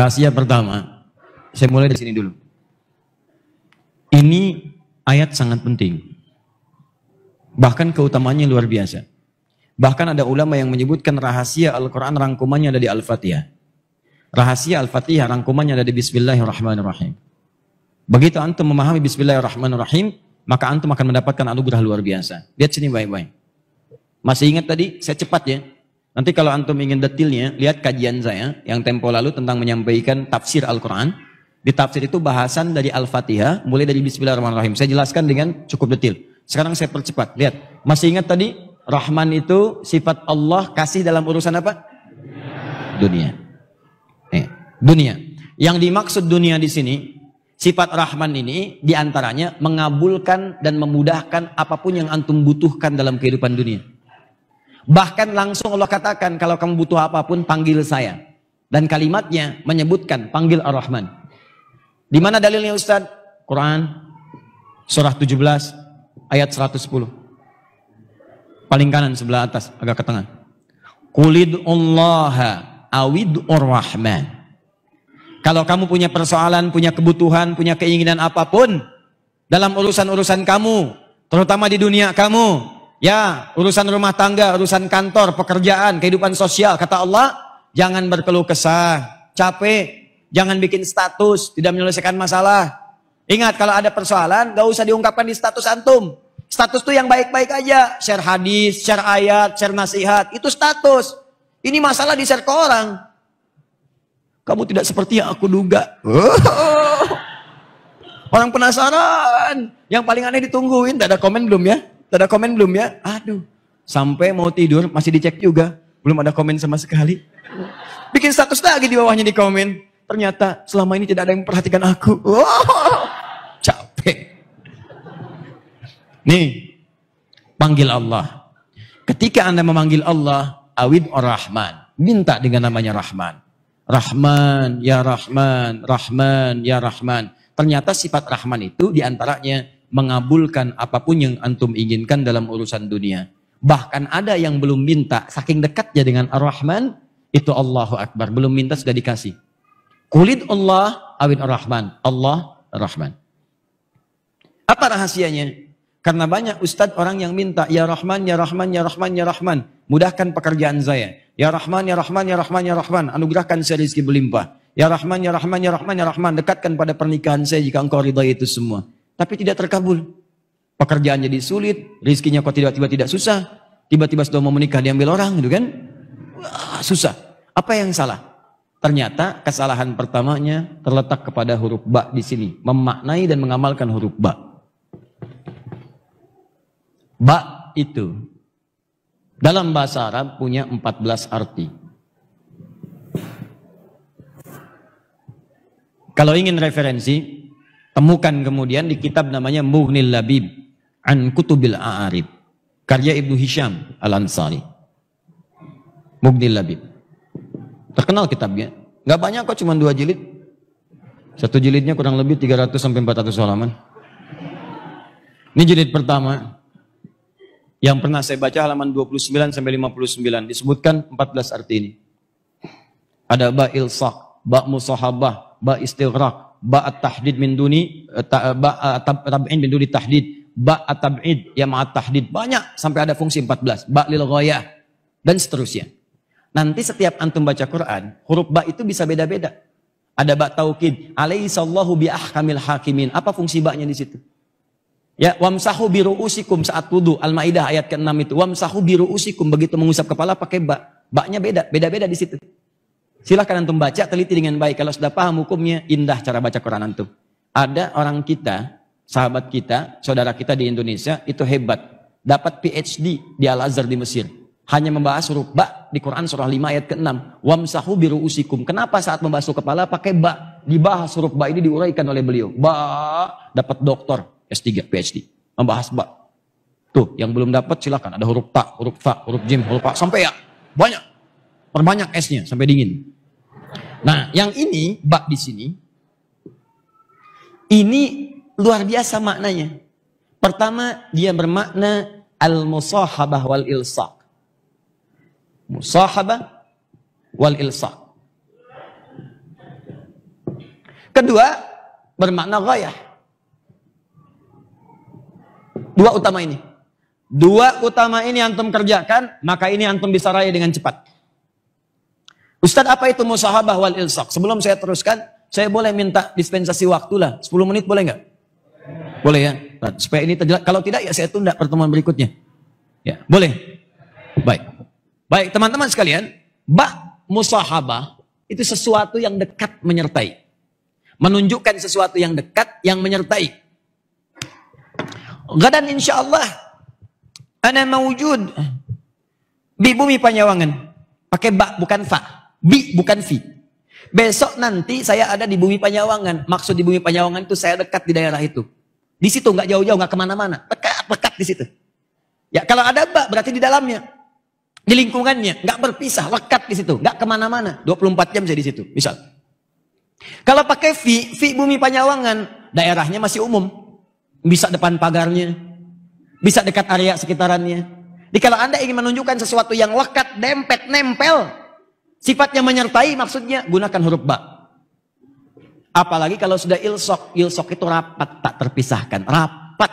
Rahasia pertama, saya mulai dari sini dulu. Ini ayat sangat penting. Bahkan keutamaannya luar biasa. Bahkan ada ulama yang menyebutkan rahasia Al-Quran rangkumannya ada di Al-Fatihah. Rahasia Al-Fatihah rangkumannya ada di Bismillahirrahmanirrahim. Begitu antum memahami Bismillahirrahmanirrahim, maka antum akan mendapatkan anugerah luar biasa. Lihat sini baik-baik. Masih ingat tadi? Saya cepat ya. Nanti kalau antum ingin detailnya, lihat kajian saya yang tempo lalu tentang menyampaikan tafsir Al-Quran. Di tafsir itu bahasan dari Al-Fatihah, mulai dari Bismillahirrahmanirrahim. Saya jelaskan dengan cukup detail. Sekarang saya percepat. Lihat, masih ingat tadi? Rahman itu sifat Allah kasih dalam urusan apa? Dunia. Dunia. Yang dimaksud dunia di sini, sifat Rahman ini diantaranya mengabulkan dan memudahkan apapun yang antum butuhkan dalam kehidupan dunia. Bahkan langsung Allah katakan, kalau kamu butuh apapun, panggil saya. Dan kalimatnya menyebutkan, panggil Ar-Rahman. Di mana dalilnya Ustaz? Quran, surah 17, ayat 110. Paling kanan sebelah atas, agak ke tengah. Qulid'ullaha awid'ur Rahman. Kalau kamu punya persoalan, punya kebutuhan, punya keinginan apapun, dalam urusan-urusan kamu, terutama di dunia kamu, ya, urusan rumah tangga, urusan kantor, pekerjaan, kehidupan sosial. Kata Allah, jangan berkeluh kesah, capek, jangan bikin status, tidak menyelesaikan masalah. Ingat, kalau ada persoalan, gak usah diungkapkan di status antum. Status itu yang baik-baik aja. Share hadis, share ayat, share nasihat, itu status. Ini masalah di-share ke orang. Kamu tidak seperti yang aku duga. Orang penasaran. Yang paling aneh ditungguin, tak ada komen belum ya? Ada komen belum ya? Aduh, sampai mau tidur masih dicek juga. Belum ada komen sama sekali. Bikin status lagi di bawahnya di komen. Ternyata selama ini tidak ada yang memperhatikan aku. Capek. Nih, panggil Allah. Ketika Anda memanggil Allah, awid ar-Rahman. Minta dengan namanya Rahman. Rahman, ya Rahman, Rahman, ya Rahman. Ternyata sifat Rahman itu diantaranya mengabulkan apapun yang antum inginkan dalam urusan dunia. Bahkan ada yang belum minta, saking dekatnya dengan Ar-Rahman, itu Allahu Akbar. Belum minta sudah dikasih. Qulid Allah awid Ar-Rahman. Allah Ar-Rahman. Apa rahasianya? Karena banyak ustadz orang yang minta, ya Rahman, ya Rahman, ya Rahman, ya Rahman. Mudahkan pekerjaan saya. Ya Rahman, ya Rahman, ya Rahman, ya Rahman. Anugerahkan saya rezeki berlimpah. Ya Rahman, ya Rahman, ya Rahman, ya Rahman. Dekatkan pada pernikahan saya jika engkau ridai itu semua. Tapi tidak terkabul. Pekerjaan jadi sulit, rezekinya kok tiba-tiba tidak susah. Tiba-tiba sudah mau menikah diambil orang, gitu kan? Wah, susah. Apa yang salah? Ternyata kesalahan pertamanya terletak kepada huruf ba di sini, memaknai dan mengamalkan huruf ba. Ba itu dalam bahasa Arab punya 14 arti. Kalau ingin referensi, temukan kemudian di kitab namanya Mughnil Labib an Kutubil A'arib, karya Ibnu Hisham Al-Ansari. Mughnil Labib. Terkenal kitabnya. Gak banyak kok, cuma 2 jilid. Satu jilidnya kurang lebih 300 sampai 400 halaman. Ini jilid pertama. Yang pernah saya baca halaman 29 sampai 59. Disebutkan 14 arti ini. Ada ba ilsaq, ba musahabah, ba istighraq, ba at-tahdid min duni, ba tab'in min duni tahdid, ba at-tab'id ya ma'at tahdid. Banyak sampai ada fungsi 14. Ba lil ghayah dan seterusnya. Nanti setiap antum baca Quran, huruf ba itu bisa beda-beda. Ada ba taukid, alaihissallahu bi ahkamil hakimin. Apa fungsi ba-nya di situ? Ya, wamsahu biru'usikum saat wudu. Al-Maidah ayat ke-6 itu. Wamsahu biru'usikum, begitu mengusap kepala pakai ba. Ba-nya beda-beda di situ. Silahkan antum baca, teliti dengan baik. Kalau sudah paham hukumnya, indah cara baca Quran antum. Ada orang kita, sahabat kita, saudara kita di Indonesia, itu hebat. Dapat PhD di Al-Azhar di Mesir. Hanya membahas huruf ba di Quran surah 5 ayat ke-6. Wamsahu biru'usikum. Kenapa saat membasuh kepala pakai ba? Dibahas huruf ba ini diuraikan oleh beliau. Ba, dapat doktor. S3, PhD, membahas ba. Tuh, yang belum dapat silakan. Ada huruf ta, huruf fa, huruf jim, huruf fa, sampai ya. Banyak. Perbanyak S-nya sampai dingin. Nah, yang ini, ba di sini, ini luar biasa maknanya. Pertama, dia bermakna al-musahabah wal ilsaq. Musahabah wal ilsaq. Kedua, bermakna ghayah. Dua utama ini. Dua utama ini antum kerjakan, maka ini antum bisa raih dengan cepat. Ustadz, apa itu musahabah wal ilsaq? Sebelum saya teruskan, saya boleh minta dispensasi waktu lah. 10 menit boleh nggak? Boleh ya? Nah, supaya ini terjelas. Kalau tidak ya saya tunda pertemuan berikutnya. Ya, boleh? Baik. Baik, teman-teman sekalian, musahabah itu sesuatu yang dekat menyertai. Menunjukkan sesuatu yang dekat yang menyertai. Gadan insyaallah ana mawujud di bumi Panyawangan. Pakai ba bukan fa. Bi bukan fi. Besok nanti saya ada di bumi Panyawangan. Maksud di bumi Panyawangan itu saya dekat di daerah itu. Di situ nggak jauh-jauh, nggak kemana-mana. Dekat di situ. Ya kalau ada ba berarti di dalamnya, di lingkungannya, nggak berpisah, lekat di situ, nggak kemana-mana. 24 jam saya di situ. Misal. Kalau pakai fi bumi Panyawangan, daerahnya masih umum, bisa depan pagarnya, bisa dekat area sekitarannya. Jadi kalau Anda ingin menunjukkan sesuatu yang lekat, dempet, nempel. Sifatnya menyertai, maksudnya gunakan huruf ba. Apalagi kalau sudah ilsok. Ilsok itu rapat, tak terpisahkan. Rapat.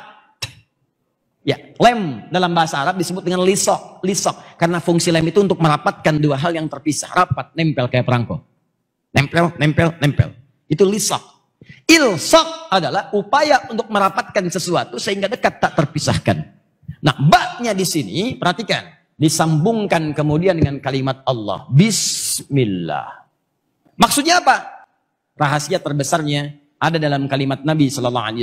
Ya, lem dalam bahasa Arab disebut dengan lisok. Lisok. Karena fungsi lem itu untuk merapatkan dua hal yang terpisah. Rapat, nempel kayak perangko. Nempel, nempel, nempel. Itu lisok. Ilsok adalah upaya untuk merapatkan sesuatu sehingga dekat, tak terpisahkan. Nah, ba-nya di sini, perhatikan. Disambungkan kemudian dengan kalimat Allah. Bismillah. Maksudnya apa? Rahasia terbesarnya ada dalam kalimat Nabi SAW.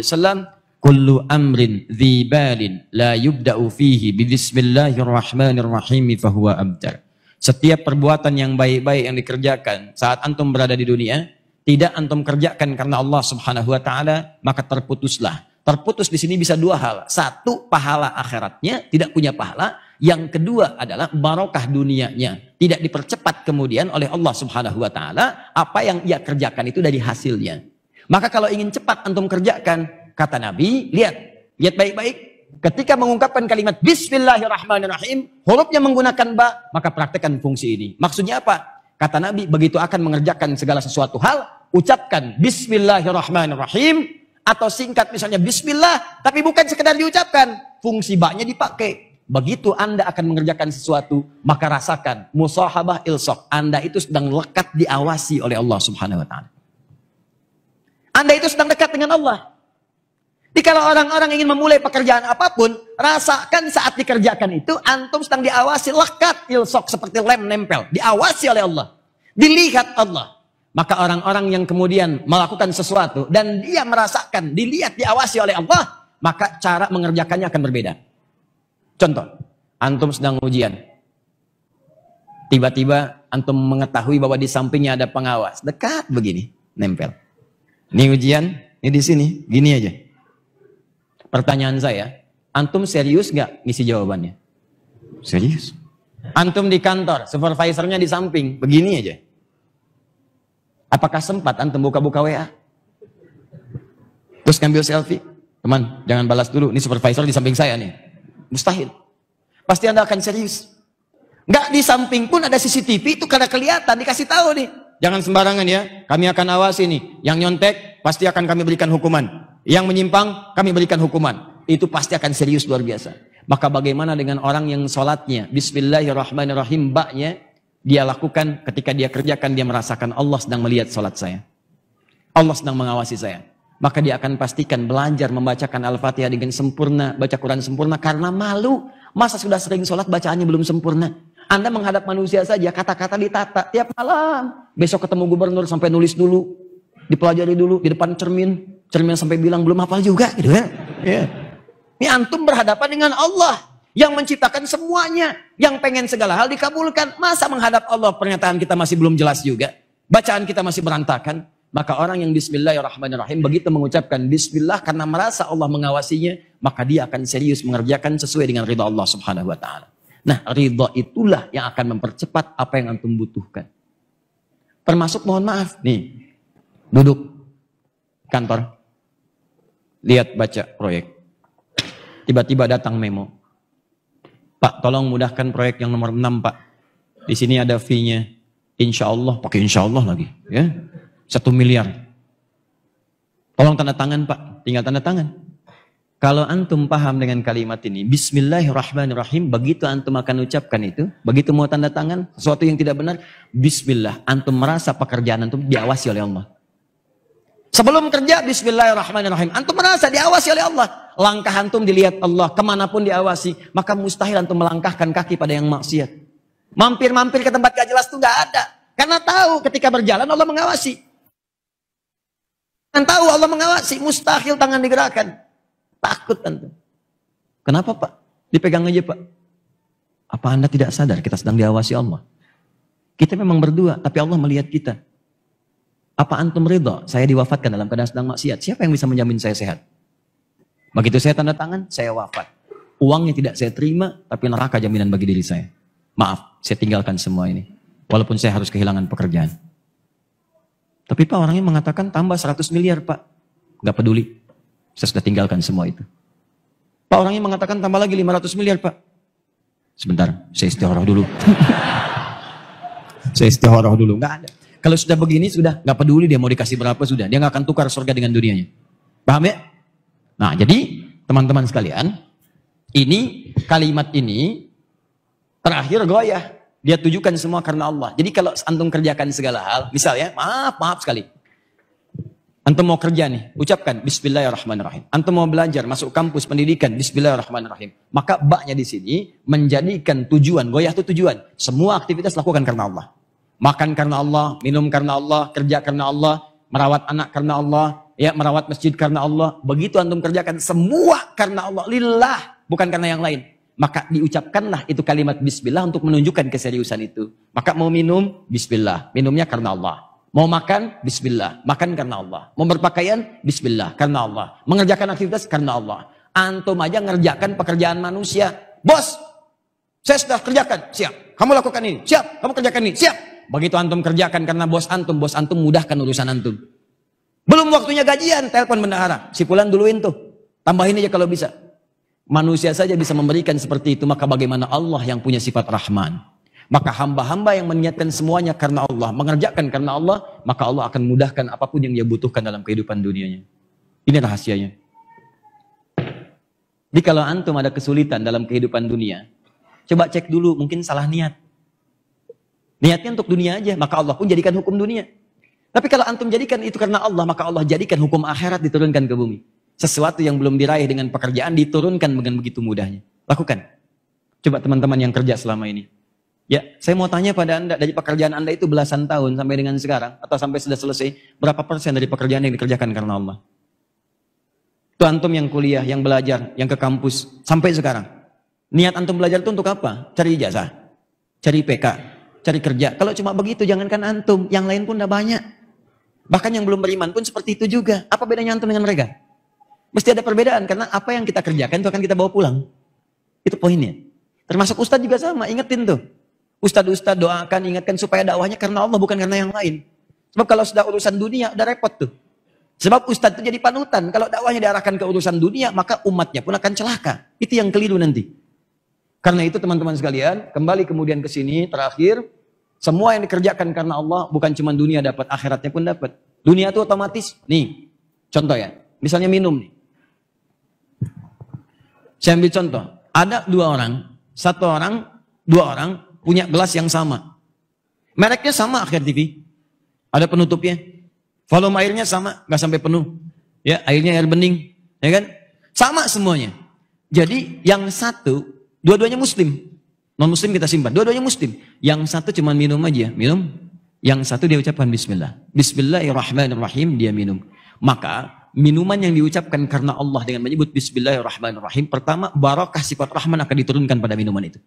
Kullu amrin dzibalin la yubda'u fihi bismillahirrahmanirrahim fahuwa abtar. Setiap perbuatan yang baik-baik yang dikerjakan saat antum berada di dunia, tidak antum kerjakan karena Allah Subhanahu wa taala, maka terputuslah. Terputus di sini bisa dua hal. Satu, pahala akhiratnya, tidak punya pahala. Yang kedua adalah barokah dunianya. Tidak dipercepat kemudian oleh Allah Subhanahu wa taala apa yang ia kerjakan itu dari hasilnya. Maka kalau ingin cepat antum kerjakan, kata Nabi, lihat baik-baik. Ketika mengungkapkan kalimat Bismillahirrahmanirrahim, hurufnya menggunakan ba, maka praktekkan fungsi ini. Maksudnya apa? Kata Nabi, begitu akan mengerjakan segala sesuatu hal, ucapkan Bismillahirrahmanirrahim. Atau singkat misalnya Bismillah, tapi bukan sekedar diucapkan, fungsi ba-nya dipakai. Begitu Anda akan mengerjakan sesuatu, maka rasakan musahabah ilsaq. Anda itu sedang lekat diawasi oleh Allah Subhanahu wa taala. Anda itu sedang dekat dengan Allah. Jadi kalau orang-orang ingin memulai pekerjaan apapun, rasakan saat dikerjakan itu antum sedang diawasi, lekat ilsaq seperti lem nempel, diawasi oleh Allah. Dilihat Allah. Maka orang-orang yang kemudian melakukan sesuatu dan dia merasakan, dilihat, diawasi oleh Allah, maka cara mengerjakannya akan berbeda. Contoh, antum sedang ujian. Tiba-tiba antum mengetahui bahwa di sampingnya ada pengawas. Dekat begini, nempel. Ini ujian, ini di sini, gini aja. Pertanyaan saya, antum serius nggak ngisi jawabannya? Serius. Antum di kantor, supervisornya di samping, begini aja. Apakah sempat antum buka-buka WA? Terus ngambil selfie? Teman, jangan balas dulu, ini supervisor di samping saya nih. Mustahil. Pasti Anda akan serius. Nggak di samping pun ada CCTV, itu karena kelihatan, dikasih tahu nih. Jangan sembarangan ya, kami akan awasi nih. Yang nyontek, pasti akan kami berikan hukuman. Yang menyimpang, kami berikan hukuman. Itu pasti akan serius luar biasa. Maka bagaimana dengan orang yang sholatnya, Bismillahirrahmanirrahim, baknya, dia lakukan ketika dia kerjakan, dia merasakan Allah sedang melihat sholat saya. Allah sedang mengawasi saya. Maka dia akan pastikan belajar membacakan Al-Fatihah dengan sempurna, baca Quran sempurna karena malu. Masa sudah sering sholat bacaannya belum sempurna? Anda menghadap manusia saja, kata-kata ditata tiap malam. Besok ketemu gubernur sampai nulis dulu, dipelajari dulu di depan cermin. Cermin sampai bilang belum hafal juga, gitu kan? Ya. Ini antum berhadapan dengan Allah yang menciptakan semuanya, yang pengen segala hal dikabulkan. Masa menghadap Allah pernyataan kita masih belum jelas juga, bacaan kita masih berantakan? Maka orang yang Bismillahirrahmanirrahim begitu mengucapkan Bismillah karena merasa Allah mengawasinya, maka dia akan serius mengerjakan sesuai dengan ridha Allah Subhanahu wa taala. Nah, ridha itulah yang akan mempercepat apa yang antum butuhkan. Termasuk mohon maaf nih, duduk kantor, lihat baca proyek. Tiba-tiba datang memo. Pak, tolong mudahkan proyek yang nomor 6, Pak. Di sini ada fee-nya. Insya Allah, pakai insya Allah lagi. Ya. 1 miliar. Tolong tanda tangan Pak, tinggal tanda tangan. Kalau antum paham dengan kalimat ini, Bismillahirrahmanirrahim, begitu antum akan ucapkan itu, begitu mau tanda tangan, sesuatu yang tidak benar, Bismillah, antum merasa pekerjaan antum diawasi oleh Allah. Sebelum kerja, Bismillahirrahmanirrahim, antum merasa diawasi oleh Allah. Langkah antum dilihat Allah, kemanapun diawasi, maka mustahil antum melangkahkan kaki pada yang maksiat. Mampir-mampir ke tempat gak jelas itu gak ada. Karena tahu ketika berjalan Allah mengawasi. Dan tahu Allah mengawasi, mustahil tangan digerakkan. Takut antum. Kenapa Pak? Dipegang aja Pak. Apa Anda tidak sadar kita sedang diawasi Allah? Kita memang berdua, tapi Allah melihat kita. Apa antum ridha saya diwafatkan dalam keadaan sedang maksiat? Siapa yang bisa menjamin saya sehat? Begitu saya tanda tangan, saya wafat. Uangnya tidak saya terima, tapi neraka jaminan bagi diri saya. Maaf, saya tinggalkan semua ini. Walaupun saya harus kehilangan pekerjaan. Tapi Pak, orangnya mengatakan tambah 100 miliar Pak. Gak peduli. Saya sudah tinggalkan semua itu. Pak, orangnya mengatakan tambah lagi 500 miliar Pak. Sebentar, saya istikharah dulu. Saya istikharah dulu. Gak ada. Kalau sudah begini, sudah. Gak peduli dia mau dikasih berapa, sudah. Dia gak akan tukar surga dengan dunianya. Paham ya? Nah, jadi teman-teman sekalian, ini kalimat ini terakhir goyah. Dia tujukan semua karena Allah. Jadi kalau antum kerjakan segala hal, misalnya, maaf sekali. Antum mau kerja nih, ucapkan Bismillahirrahmanirrahim. Antum mau belajar, masuk kampus pendidikan, Bismillahirrahmanirrahim. Maka baknya di sini menjadikan tujuan, goyah itu tujuan. Semua aktivitas lakukan karena Allah. Makan karena Allah, minum karena Allah, kerja karena Allah, merawat anak karena Allah, ya merawat masjid karena Allah. Begitu antum kerjakan semua karena Allah, lillah, bukan karena yang lain. Maka diucapkanlah itu kalimat Bismillah untuk menunjukkan keseriusan itu. Maka mau minum, Bismillah. Minumnya karena Allah. Mau makan, Bismillah. Makan karena Allah. Mau berpakaian, Bismillah. Karena Allah. Mengerjakan aktivitas karena Allah. Antum aja ngerjakan pekerjaan manusia. Bos, saya sudah kerjakan. Siap. Kamu lakukan ini. Siap. Kamu kerjakan ini. Siap. Begitu antum kerjakan karena bos antum mudahkan urusan antum. Belum waktunya gajian, telepon bendahara. Si fulan duluin tuh. Tambahin aja kalau bisa. Manusia saja bisa memberikan seperti itu, maka bagaimana Allah yang punya sifat Rahman? Maka hamba-hamba yang meniatkan semuanya karena Allah, mengerjakan karena Allah, maka Allah akan mudahkan apapun yang dia butuhkan dalam kehidupan dunianya. Ini rahasianya. Jadi kalau antum ada kesulitan dalam kehidupan dunia, coba cek dulu, mungkin salah niat. Niatnya untuk dunia aja, maka Allah pun jadikan hukum dunia. Tapi kalau antum jadikan itu karena Allah, maka Allah jadikan hukum akhirat diturunkan ke bumi. Sesuatu yang belum diraih dengan pekerjaan diturunkan dengan begitu mudahnya. Lakukan. Coba teman-teman yang kerja selama ini. Ya, saya mau tanya pada Anda, dari pekerjaan Anda itu belasan tahun sampai dengan sekarang, atau sampai sudah selesai, berapa persen dari pekerjaan yang dikerjakan karena Allah? Itu antum yang kuliah, yang belajar, yang ke kampus, sampai sekarang. Niat antum belajar itu untuk apa? Cari ijazah, cari PK, cari kerja. Kalau cuma begitu, jangankan antum, yang lain pun udah banyak. Bahkan yang belum beriman pun seperti itu juga. Apa bedanya antum dengan mereka? Mesti ada perbedaan, karena apa yang kita kerjakan itu akan kita bawa pulang. Itu poinnya. Termasuk ustadz juga sama, ingetin tuh. Ustadz doakan, ingatkan supaya dakwahnya karena Allah, bukan karena yang lain. Sebab kalau sudah urusan dunia, udah repot tuh. Sebab ustadz itu jadi panutan. Kalau dakwahnya diarahkan ke urusan dunia, maka umatnya pun akan celaka. Itu yang keliru nanti. Karena itu teman-teman sekalian, kembali kemudian ke sini, terakhir, semua yang dikerjakan karena Allah, bukan cuma dunia dapat, akhiratnya pun dapat. Dunia itu otomatis, nih, contoh ya, misalnya minum nih. Saya ambil contoh, ada dua orang punya gelas yang sama. Mereknya sama Akhir TV. Ada penutupnya. Volume airnya sama, nggak sampai penuh. Ya, airnya air bening, ya kan? Sama semuanya. Jadi yang satu, dua-duanya muslim. Non-muslim kita simpan, dua-duanya muslim. Yang satu cuma minum aja, minum. Yang satu dia ucapkan bismillah. Bismillahirrahmanirrahim, dia minum. Maka minuman yang diucapkan karena Allah dengan menyebut Bismillahirrahmanirrahim, pertama barakah sifat Rahman akan diturunkan pada minuman itu.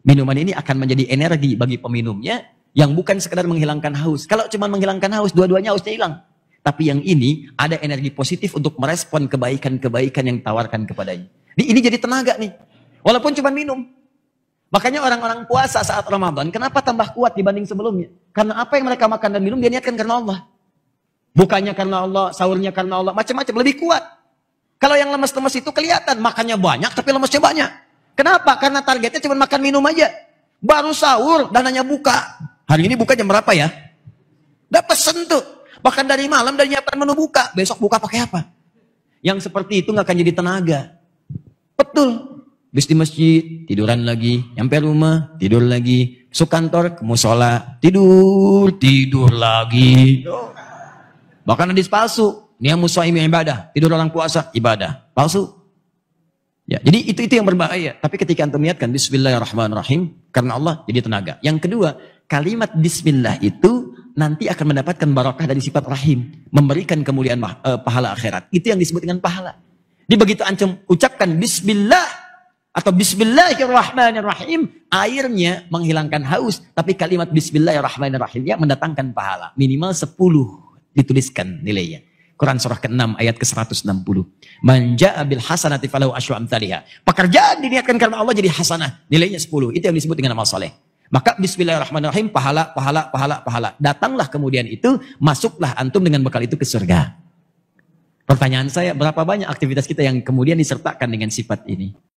Minuman ini akan menjadi energi bagi peminumnya yang bukan sekedar menghilangkan haus. Kalau cuma menghilangkan haus, dua-duanya hausnya hilang. Tapi yang ini ada energi positif untuk merespon kebaikan-kebaikan yang ditawarkan kepadanya. Ini jadi tenaga nih, walaupun cuma minum. Makanya orang-orang puasa saat Ramadan, kenapa tambah kuat dibanding sebelumnya? Karena apa yang mereka makan dan minum dia niatkan karena Allah. Bukannya karena Allah, sahurnya karena Allah, macam-macam, lebih kuat. Kalau yang lemes-lemes itu kelihatan, makannya banyak tapi lemesnya banyak. Kenapa? Karena targetnya cuma makan minum aja. Baru sahur, dananya buka. Hari ini buka jam berapa ya? Udah pesen tuh. Bahkan dari malam dari nyiapkan menu buka. Besok buka pakai apa? Yang seperti itu nggak akan jadi tenaga. Betul. Habis di masjid, tiduran lagi. Nyampe rumah, tidur lagi. Masuk kantor, ke musola, tidur lagi. Bahkan hadis palsu. Niyamu shaimi ibadah. Tidur orang puasa, ibadah. Palsu. Ya, jadi itu yang berbahaya. Tapi ketika antum niatkan bismillahirrahmanirrahim, karena Allah jadi tenaga. Yang kedua, kalimat bismillah itu nanti akan mendapatkan barakah dari sifat rahim, memberikan kemuliaan pahala akhirat. Itu yang disebut dengan pahala. Jadi begitu antum ucapkan bismillah atau bismillahirrahmanirrahim, airnya menghilangkan haus, tapi kalimat bismillahirrahmanirrahimnya mendatangkan pahala. Minimal 10 dituliskan nilainya. Quran surah ke-6 ayat ke-160. Man jaa bil hasanati falahu asyru amsalihha. Pekerjaan diniatkan karena Allah jadi hasanah, nilainya 10. Itu yang disebut dengan amal saleh. Maka bismillahirrahmanirrahim, pahala. Datanglah kemudian itu, masuklah antum dengan bekal itu ke surga. Pertanyaan saya, berapa banyak aktivitas kita yang kemudian disertakan dengan sifat ini?